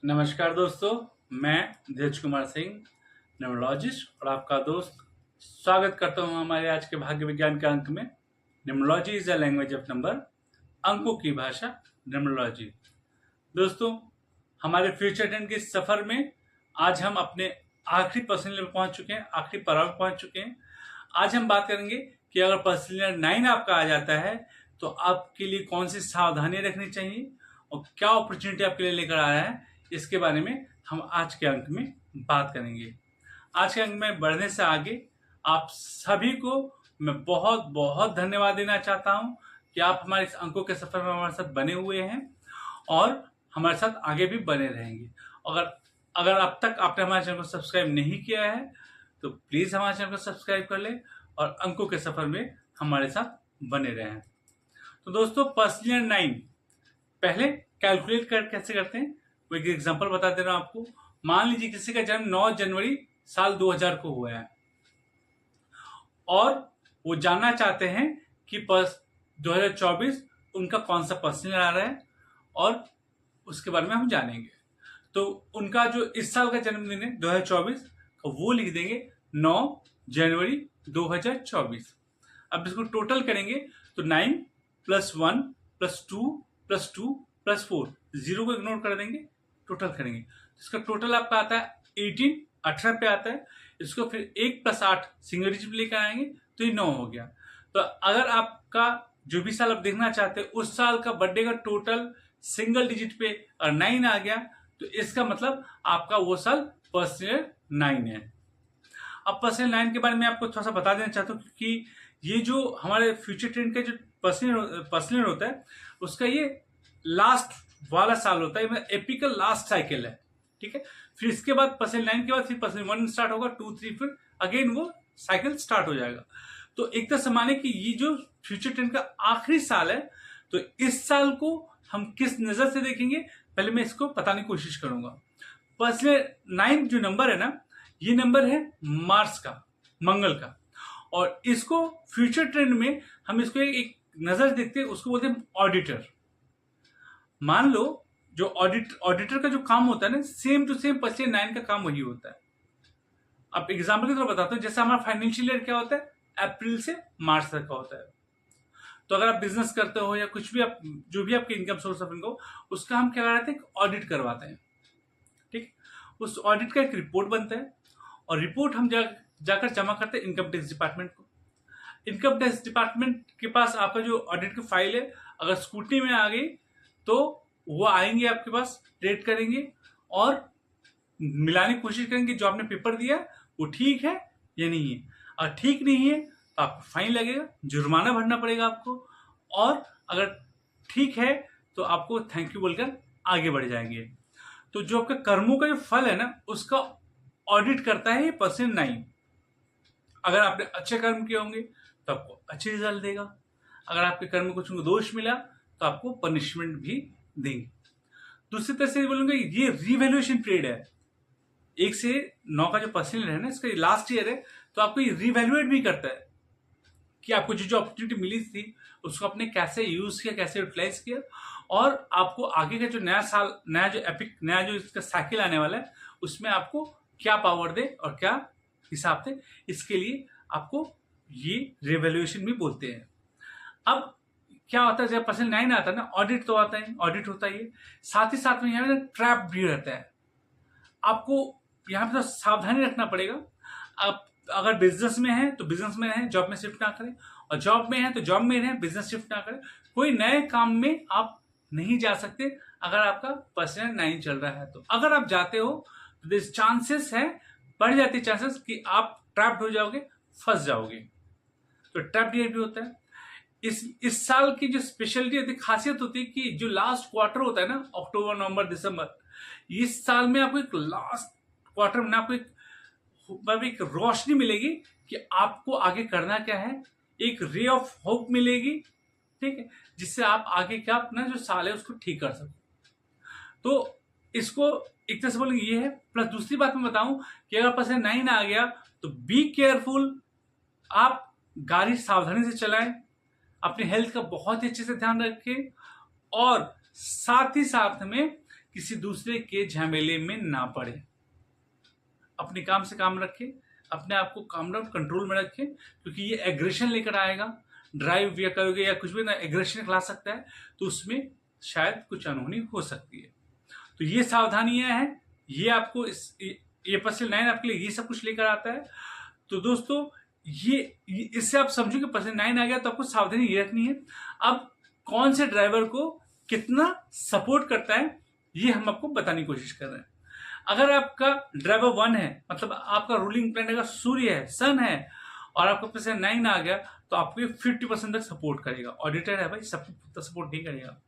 नमस्कार दोस्तों, मैं धीरज कुमार सिंह, न्यूमरोलॉजिस्ट और आपका दोस्त स्वागत करता हूं हमारे आज के भाग्य विज्ञान के अंक में। Numerology is the language of number, अंकों की भाषा न्यूमरोलॉजी। दोस्तों, हमारे फ्यूचर टेन के सफर में आज हम अपने आखिरी पर्सनल में पहुंच चुके हैं, आखिरी पड़ाव में पहुंच चुके हैं। आज हम बात करेंगे कि अगर पर्सनल 9 आपका आ जाता है तो आपके लिए कौन सी सावधानी रखनी चाहिए और क्या अपॉर्चुनिटी आपके लिए लेकर आ रहा है, इसके बारे में हम आज के अंक में बात करेंगे। आज के अंक में बढ़ने से आगे आप सभी को मैं बहुत बहुत धन्यवाद देना चाहता हूं कि आप हमारे इस अंकों के सफर में हमारे साथ बने हुए हैं और हमारे साथ आगे भी बने रहेंगे। अगर अगर अब तक आपने हमारे चैनल को सब्सक्राइब नहीं किया है तो प्लीज हमारे चैनल को सब्सक्राइब कर ले और अंकों के सफर में हमारे साथ बने रहें। तो दोस्तों, पर्सनल 9 पहले कैलकुलेट कैसे करते हैं, वो एक एग्जांपल बता दे रहा हूं आपको। मान लीजिए किसी का जन्म 9 जनवरी साल 2000 को हुआ है और वो जानना चाहते हैं कि 2024 उनका कौन सा पर्सनल आ रहा है और उसके बारे में हम जानेंगे। तो उनका जो इस साल का जन्मदिन है 2024, वो लिख देंगे 9 जनवरी 2024। अब इसको टोटल करेंगे तो 9 + 1 + 2 + 2 + 4, 0 को इग्नोर कर देंगे, टोटल करेंगे। इसका टोटल आपका आता है 18 पे आता है। इसको फिर 1 + 8 सिंगल डिजिट लेकर आएंगे तो ये 9 हो गया। तो अगर आपका जो भी साल आप देखना चाहते हैं उस साल का बर्थडे का टोटल सिंगल डिजिट पे और 9 आ गया तो इसका मतलब आपका वो साल पर्सनल 9 है। अब पर्सनल 9 के बारे में आपको थोड़ा सा बता देना चाहता हूँ क्योंकि ये जो हमारे फ्यूचर ट्रेंड का जो पर्सनल होता है उसका ये लास्ट वाला साल होता है, मतलब एपिकल लास्ट साइकिल है। ठीक है, फिर इसके बाद पर्सनल 9 के बाद फिर पर्सनल 1 स्टार्ट होगा, 2 3 फिर अगेन वो साइकिल स्टार्ट हो जाएगा। तो एक तरह से माने कि ये जो फ्यूचर ट्रेंड का आखिरी साल है तो इस साल को हम किस नजर से देखेंगे पहले मैं इसको बताने की कोशिश करूंगा। पर्सनल 9 जो नंबर है ना, ये नंबर है मार्स का, मंगल का, और इसको फ्यूचर ट्रेंड में हम इसको एक नजर देखते हैं, उसको बोलते हैं ऑडिटर। मान लो जो ऑडिटर का जो काम होता है ना, सेम टू सेम पर्सनल 9 का काम वही होता है। अब एग्जाम्पल की तरह बताता हूं, जैसे हमारा फाइनेंशियल ईयर क्या होता है, अप्रैल से मार्च तक का होता है। तो अगर आप बिजनेस करते हो या कुछ भी आप जो भी आपके इनकम सोर्स ऑफ इनकम, उसका हम क्या कराते हैं, ऑडिट करवाते हैं। ठीक, उस ऑडिट का एक रिपोर्ट बनता है और रिपोर्ट हम जाकर जमा करते हैं इनकम टैक्स डिपार्टमेंट को। इनकम टैक्स डिपार्टमेंट के पास आपका जो ऑडिट की फाइल है अगर स्कूटनी में आ गई तो वो आएंगे आपके पास, रेड करेंगे और मिलाने की कोशिश करेंगे जो आपने पेपर दिया वो ठीक है या नहीं है। अगर ठीक नहीं है तो आपको फाइन लगेगा, जुर्माना भरना पड़ेगा आपको, और अगर ठीक है तो आपको थैंक यू बोलकर आगे बढ़ जाएंगे। तो जो आपके कर्मों का जो फल है ना उसका ऑडिट करता है ये पर्सनल 9। अगर आपने अच्छे कर्म किए होंगे तो आपको अच्छे रिजल्ट देगा, अगर आपके कर्म में कुछ दोष मिला तो आपको पनिशमेंट भी देंगे। दूसरी तरह से बोलूंगा ये रिवैल्यूएशन पीरियड है, 1 से 9 का जो पर्सनल है ना, इसका लास्ट ईयर है, तो आपको ये रिवैल्यूएट भी करता है कि आपको जो अपॉर्चुनिटी मिली थी उसको आपने कैसे यूज किया, कैसे यूटिलाइज किया, और आपको आगे का जो नया साल, नया जो इसका साइकिल आने वाला है उसमें आपको क्या पावर दे और क्या हिसाब से, इसके लिए आपको ये रिवैल्यूएशन भी बोलते हैं। अब क्या होता है, जब पर्सनल 9 आता है ना, ऑडिट तो आता है, ऑडिट होता है, साथ ही साथ में यहाँ पे ट्रैप भी रहता है। आपको यहाँ पे तो सावधानी रखना पड़ेगा। आप अगर बिजनेस में है तो बिजनेस में रहें, जॉब में शिफ्ट ना करें, और जॉब में है तो जॉब में रहें, बिजनेस शिफ्ट ना करें। कोई नए काम में आप नहीं जा सकते अगर आपका पर्सनल 9 चल रहा है। तो अगर आप जाते हो तो चांसेस है, बढ़ जाती है चांसेस कि आप ट्रैप्ड हो जाओगे, फंस जाओगे। तो ट्रैप ईयर भी होता है। इस साल की जो स्पेशलिटी होती है, खासियत होती है कि जो लास्ट क्वार्टर होता है ना, अक्टूबर नवंबर दिसंबर, इस साल में आपको एक लास्ट क्वार्टर में आपको एक रोशनी मिलेगी कि आपको आगे करना क्या है, एक रे ऑफ होप मिलेगी। ठीक है, जिससे आप आगे क्या अपना जो साल है उसको ठीक कर सको। तो इसको एक तरह से बोलेंगे ये है। प्लस दूसरी बात मैं बताऊं कि अगर पर्सनल 9 आ गया तो बी केयरफुल, आप गाड़ी सावधानी से चलाएं, अपने हेल्थ का बहुत ही अच्छे से ध्यान रखें, और साथ ही साथ में किसी दूसरे के झमेले में ना पड़े। अपने काम से काम रखें, अपने आप को काम डाउन कंट्रोल में रखें, क्योंकि ये एग्रेशन लेकर आएगा। ड्राइव या करोगे या कुछ भी ना एग्रेशन ला सकता है, तो उसमें शायद कुछ अनहोनी हो सकती है। तो ये सावधानियां हैं, ये आपको ये पर्सन 9 आपके लिए ये सब कुछ लेकर आता है। तो दोस्तों ये इससे आप समझो कि पर्सन 9 आ गया तो आपको सावधानी ये रखनी है। अब कौन से ड्राइवर को कितना सपोर्ट करता है ये हम आपको बताने की कोशिश कर रहे हैं। अगर आपका ड्राइवर 1 है, मतलब आपका रूलिंग प्लैनेट अगर सूर्य है, सन है, और आपका पर्सन 9 आ गया, तो आपको ये 50% तक सपोर्ट करेगा। ऑडिटर है भाई, सब सपोर्ट नहीं करेगा।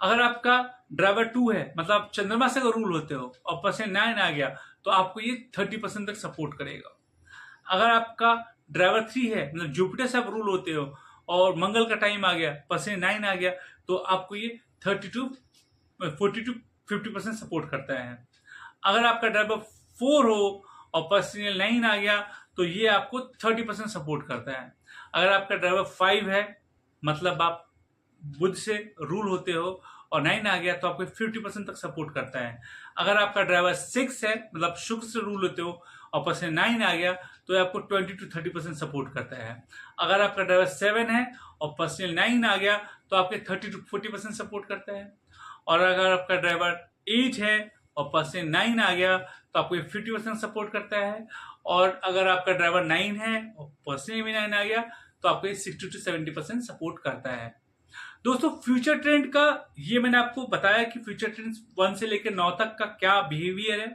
अगर आपका ड्राइवर 2 है, मतलब आप चंद्रमा से अगर रूल होते हो और पर्सन 9 आ गया, तो आपको ये 30% तक सपोर्ट करेगा। अगर आपका ड्राइवर 3 है, मतलब जुपिटर से आप रूल होते हो और मंगल का टाइम आ गया, पर्सन 9 आ गया, तो आपको ये 40 to 50% सपोर्ट करता है। अगर आपका ड्राइवर 4 हो और पर्सन 9 आ गया, तो ये आपको 30% सपोर्ट करता है। अगर आपका ड्राइवर 5 है, मतलब आप बुध से रूल होते हो और 9 आ गया, तो आपको 50% तक सपोर्ट करता है। अगर आपका ड्राइवर 6 है, मतलब शुक्र से रूल होते हो और पर्सन 9 आ गया, तो आपको 20 to 30% सपोर्ट करता है। अगर आपका ड्राइवर 7 है और पर्सन 9 आ गया, तो आपके 30 to 40% सपोर्ट करता है। और अगर आपका ड्राइवर 8 है और पर्सन 9 आ गया, तो आपको 50% सपोर्ट करता है। और अगर आपका ड्राइवर 9 है और पर्सन भी 9 आ गया, तो आपको 60 to 70% सपोर्ट करता है। दोस्तों फ्यूचर ट्रेंड का ये मैंने आपको बताया कि फ्यूचर ट्रेंड 1 से लेकर 9 तक का क्या बिहेवियर है,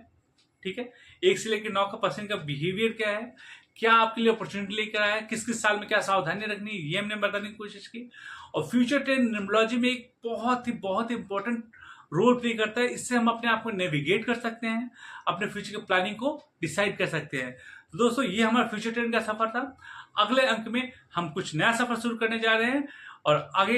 ठीक है। 1 से लेकर 9 का पर्सन का बिहेवियर क्या है, क्या आपके लिए अपॉर्चुनिटी लेकर आया है, किस किस साल में क्या सावधानी रखनी है, ये हमने बताने की कोशिश की। और फ्यूचर ट्रेंड न्यूमरोलॉजी में एक बहुत ही इंपॉर्टेंट रोल प्ले करता है। इससे हम अपने आप को नेविगेट कर सकते हैं, अपने फ्यूचर के प्लानिंग को डिसाइड कर सकते हैं। तो दोस्तों ये हमारा फ्यूचर ट्रेंड का सफर था। अगले अंक में हम कुछ नया सफर शुरू करने जा रहे हैं और आगे